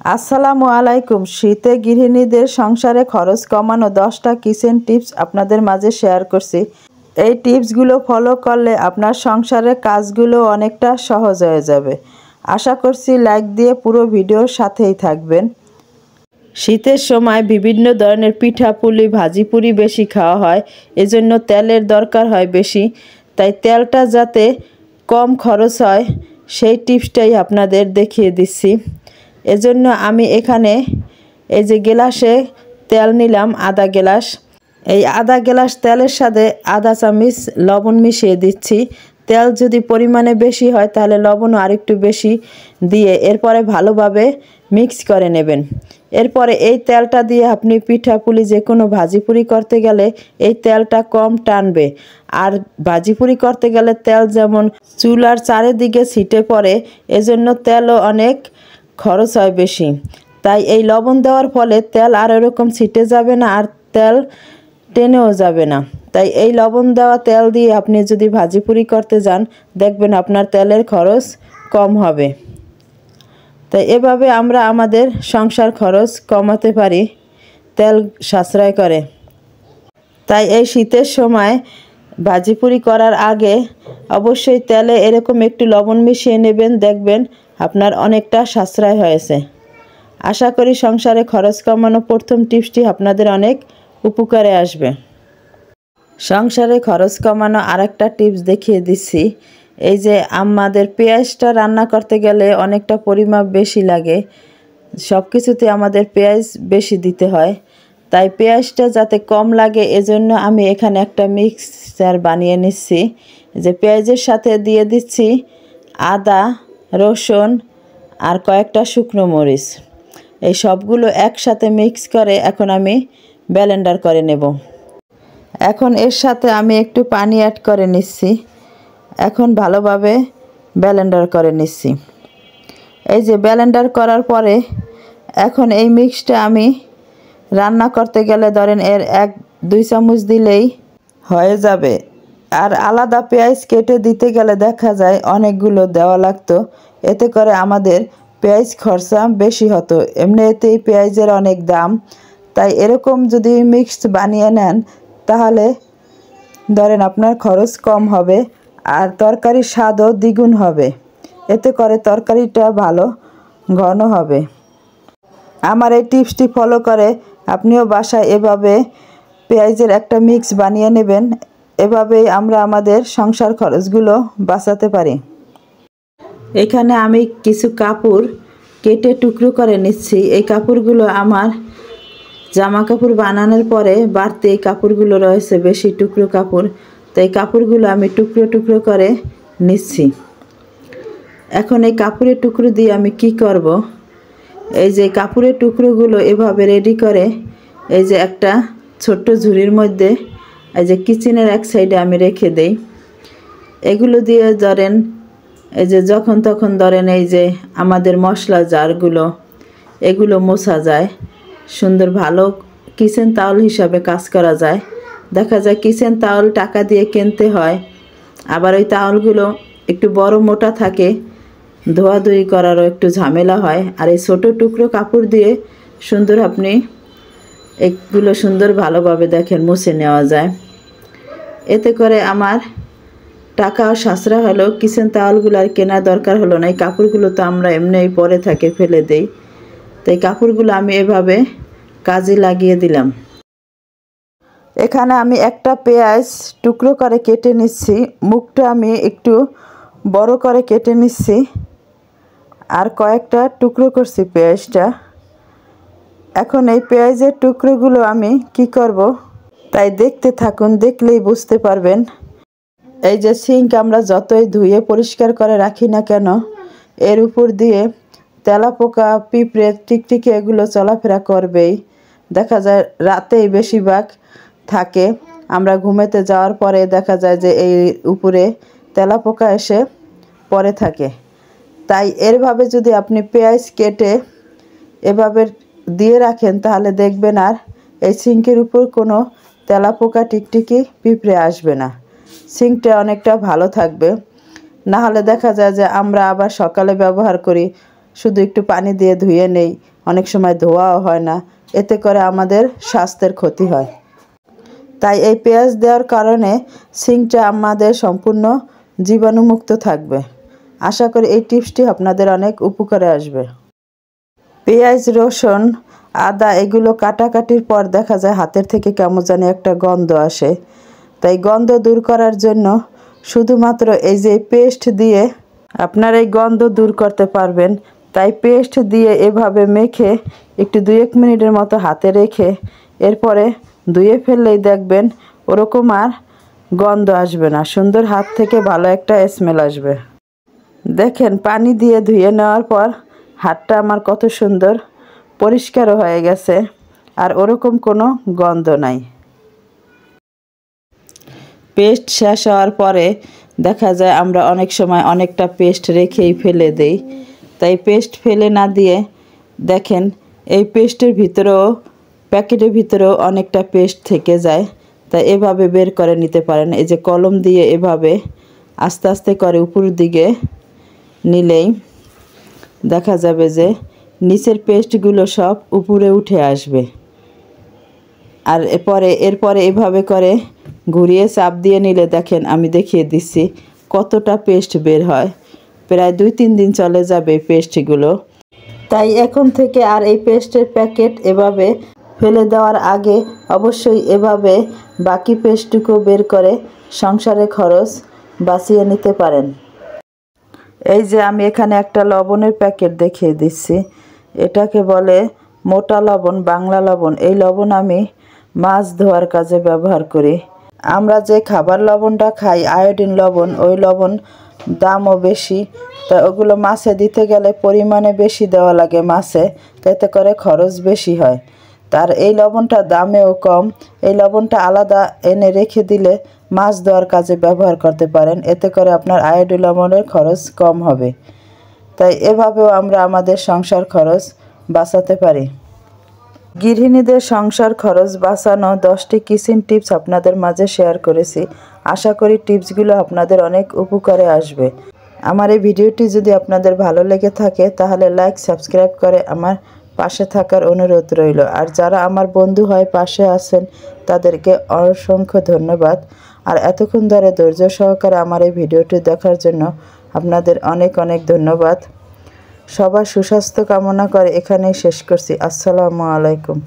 আসসালামু আলাইকুম। শীতে গৃহিণীদের সংসারে খরচ কমানো 10টা কিচেন টিপস আপনাদের মাঝে শেয়ার করছি। এই টিপসগুলো ফলো করলে আপনার সংসারের কাজগুলো অনেকটা সহজ হয়ে যাবে। আশা করছি লাইক দিয়ে পুরো ভিডিওর সাথেই থাকবেন। শীতের সময় বিভিন্ন ধরনের পিঠাপুলি ভাজিপুরি বেশি খাওয়া হয়, এজন্য তেলের দরকার হয় বেশি। তাই তেলটা যাতে কম খরচ হয় সেই টিপসটাই আপনাদের দেখিয়ে দিচ্ছি। এজন্য আমি এখানে এই যে গ্লাসে তেল নিলাম আধা গ্লাস। এই আধা গ্লাস তেলের সাথে আধা চামচ লবণ মিশিয়ে দিচ্ছি। তেল যদি পরিমাণে বেশি হয় তাহলে লবণও আরেকটু বেশি দিয়ে এরপরে ভালোভাবে মিক্স করে নেবেন। এরপরে এই তেলটা দিয়ে আপনি পিঠাপুলি যে কোনো ভাজিপুরি করতে গেলে এই তেলটা কম টানবে। আর ভাজিপুরি করতে গেলে তেল যেমন চুলার চারিদিকে ছিটে পড়ে, এজন্য তেলও অনেক খরচ হয় বেশি। তাই এই লবণ দেওয়ার ফলে তেল আর এরকম ছিটে যাবে না, আর তেল টেনেও যাবে না। তাই এই লবণ দেওয়া তেল দিয়ে আপনি যদি ভাজিপুরি করতে যান দেখবেন আপনার তেলের খরচ কম হবে। তাই এভাবে আমরা আমাদের সংসার খরচ কমাতে পারি তেল সাশ্রয় করে। তাই এই শীতের সময় ভাজিপুরি করার আগে অবশ্যই তেলে এরকম একটু লবণ মিশিয়ে নেবেন, দেখবেন আপনার অনেকটা সাশ্রয় হয়েছে। আশা করি সংসারে খরচ কমানো প্রথম টিপসটি আপনাদের অনেক উপকারে আসবে। সংসারে খরচ কমানো আরেকটা টিপস দেখিয়ে দিচ্ছি। এই যে আমাদের পেঁয়াজটা রান্না করতে গেলে অনেকটা পরিমাপ বেশি লাগে, সব কিছুতে আমাদের পেঁয়াজ বেশি দিতে হয়। তাই পেঁয়াজটা যাতে কম লাগে এজন্য আমি এখানে একটা মিক্সচার বানিয়ে নিচ্ছি। যে পেঁয়াজের সাথে দিয়ে দিচ্ছি আদা, রসুন আর কয়েকটা শুকনো মরিচ। এই সবগুলো একসাথে মিক্স করে এখন আমি ব্লেন্ডার করে নেব। এখন এর সাথে আমি একটু পানি অ্যাড করে নিচ্ছি। এখন ভালোভাবে ব্লেন্ডার করে নিচ্ছি। এই যে ব্লেন্ডার করার পরে এখন এই মিক্সটা আমি রান্না করতে গেলে ধরেন এর 1-2 চামচ দিলেই হয়ে যাবে। আর আলাদা পেঁয়াজ কেটে দিতে গেলে দেখা যায় অনেকগুলো দেওয়া লাগতো, এতে করে আমাদের পেঁয়াজ খরচা বেশি হতো। এমনিতেই পেঁয়াজের অনেক দাম। তাই এরকম যদি মিক্স বানিয়ে নেন তাহলে ধরেন আপনার খরচ কম হবে আর তরকারির স্বাদও দ্বিগুণ হবে। এতে করে তরকারিটা ভালো ঘন হবে। আমার এই টিপসটি ফলো করে আপনিও বাসায় এভাবে পেঁয়াজের একটা মিক্স বানিয়ে নেবেন। এভাবেই আমরা আমাদের সংসার খরচগুলো বাঁচাতে পারি। এখানে আমি কিছু কাপড় কেটে টুকরো করে নিচ্ছি। এই কাপড়গুলো আমার জামা কাপড় বানানোর পরে বাড়তি এই কাপড়গুলো রয়েছে, বেশি টুকরো কাপড়। তাই কাপড়গুলো আমি টুকরো টুকরো করে নিচ্ছি। এখন এই কাপড়ের টুকরো দিয়ে আমি কি করব, এই যে কাপড়ের টুকরোগুলো এভাবে রেডি করে এই যে একটা ছোট্ট ঝুড়ির মধ্যে এই যে কিচেনের এক সাইডে আমি রেখে দেই। এগুলো দিয়ে ধরেন এই যে যখন তখন ধরেন এই যে আমাদের মশলা জারগুলো এগুলো মোছা যায়, সুন্দর ভালো কিচেন তাওয়াল হিসাবে কাজ করা যায়। দেখা যায় কিচেন তাওয়াল টাকা দিয়ে কিনতে হয়, আবার ওই তাওয়ালগুলো একটু বড় মোটা থাকে, ধোয়াধুয়ি করারও একটু ঝামেলা হয়। আর এই ছোটো টুকরো কাপড় দিয়ে সুন্দর আপনি এগুলো সুন্দর ভালোভাবে দেখেন মুছে নেওয়া যায়। এতে করে আমার টাকাও সাশ্রয় হলো, কিচেন তাওয়ালগুলো আর কেনার দরকার হলো না। এই কাপড়গুলো তো আমরা এমনিই পরে থাকে ফেলে দেই। তাই কাপড়গুলো আমি এভাবে কাজে লাগিয়ে দিলাম। এখানে আমি একটা পেঁয়াজ টুকরো করে কেটে নিচ্ছি, মুখটা আমি একটু বড় করে কেটে নিচ্ছি আর কয়েকটা টুকরো করছি পেঁয়াজটা। এখন এই পেঁয়াজের টুকরোগুলো আমি কি করব তাই দেখতে থাকুন, দেখলেই বুঝতে পারবেন। এই যে সিঙ্ক আমরা যতই ধুয়ে পরিষ্কার করে রাখি না কেন এর উপর দিয়ে তেলাপোকা, পিঁপড়ে, টিকটিকি এগুলো চলাফেরা করবেই। দেখা যায় রাতেই বেশিরভাগ থাকে, আমরা ঘুমাতে যাওয়ার পরে দেখা যায় যে এই উপরে তেলাপোকা এসে পড়ে থাকে। তাই এরভাবে যদি আপনি পেঁয়াজ কেটে এভাবে দিয়ে রাখেন তাহলে দেখবেন আর এই সিঙ্কের উপর কোনো তেলাপোকা, টিকটিকি, পিঁপড়ে আসবে না। সিঙ্কটা অনেকটা ভালো থাকবে। না হলে দেখা যায় যে আমরা আবার সকালে ব্যবহার করি, শুধু একটু পানি দিয়ে ধুয়ে নেই, অনেক সময় ধোয়াও হয় না, এতে করে আমাদের স্বাস্থ্যের ক্ষতি হয়। তাই এই পেঁয়াজ দেওয়ার কারণে সিঙ্কটা আমাদের সম্পূর্ণ জীবাণুমুক্ত থাকবে। আশা করি এই টিপসটি আপনাদের অনেক উপকারে আসবে। পেঁয়াজ, রসুন, আদা এগুলো কাটাকাটির পর দেখা যায় হাতের থেকে কেমন জানি একটা গন্ধ আসে। তাই গন্ধ দূর করার জন্য শুধুমাত্র এই যে পেস্ট দিয়ে আপনারা এই গন্ধ দূর করতে পারবেন। তাই পেস্ট দিয়ে এভাবে মেখে একটু 2-1 মিনিটের মতো হাতে রেখে এরপরে ধুয়ে ফেললেই দেখবেন ওরকম আর গন্ধ আসবে না, সুন্দর হাত থেকে ভালো একটা স্মেল আসবে। দেখেন পানি দিয়ে ধুয়ে নেওয়ার পর হাতটা আমার কত সুন্দর পরিষ্কারও হয়ে গেছে, আর ওরকম কোনো গন্ধ নাই। পেস্ট শেষ হওয়ার পরে দেখা যায় আমরা অনেক সময় অনেকটা পেস্ট রেখেই ফেলে দেই। তাই পেস্ট ফেলে না দিয়ে দেখেন এই পেস্টের ভিতরেও, প্যাকেটের ভিতরেও অনেকটা পেস্ট থেকে যায়। তাই এভাবে বের করে নিতে পারেন। এই যে কলম দিয়ে এভাবে আস্তে আস্তে করে উপর দিকে নিলেই দেখা যাবে যে নিচের পেস্টগুলো সব উপরে উঠে আসবে। আর এরপরে এভাবে করে ঘুরিয়ে চাপ দিয়ে নিলে দেখেন আমি দেখিয়ে দিচ্ছি কতটা পেস্ট বের হয়। প্রায় 2-3 দিন চলে যাবে পেস্টগুলো। তাই এখন থেকে আর এই পেস্টের প্যাকেট এভাবে ফেলে দেওয়ার আগে অবশ্যই এভাবে বাকি পেস্টটুকু বের করে সংসারে খরচ বাঁচিয়ে নিতে পারেন। এই যে আমি এখানে একটা লবণের প্যাকেট দেখিয়ে দিচ্ছি। এটাকে বলে মোটা লবণ, বাংলা লবণ। এই লবণ আমি মাছ ধোয়ার কাজে ব্যবহার করি। আমরা যে খাবার লবণটা খাই আয়োডিন লবণ, ওই লবণ দামও বেশি। তাই ওগুলো মাছে দিতে গেলে পরিমাণে বেশি দেওয়া লাগে মাছে, তাতে করে খরচ বেশি হয়। তার এই লবণটা দামেও কম। এই লবণটা আলাদা এনে রেখে দিলে মাছ ধোয়ার কাজে ব্যবহার করতে পারেন, এতে করে আপনার আয়োডিন লবণের খরচ কম হবে। তাই এভাবেও আমরা আমাদের সংসার খরচ বাঁচাতে পারি। গৃহিণীদের সংসার খরচ বাঁচানো 10টি কিচেন টিপস আপনাদের মাঝে শেয়ার করেছি। আশা করি টিপসগুলো আপনাদের অনেক উপকারে আসবে। আমার এই ভিডিওটি যদি আপনাদের ভালো লেগে থাকে তাহলে লাইক, সাবস্ক্রাইব করে আমার পাশে থাকার অনুরোধ রইল। আর যারা আমার বন্ধু হয়ে পাশে আছেন তাদেরকে অসংখ্য ধন্যবাদ। আর এতক্ষণ ধরে ধৈর্য সহকারে আমার এই ভিডিওটি দেখার জন্য আপনাদের অনেক অনেক ধন্যবাদ। সবার সুস্বাস্থ্য কামনা করে এখানেই শেষ করছি। আসসালামু আলাইকুম।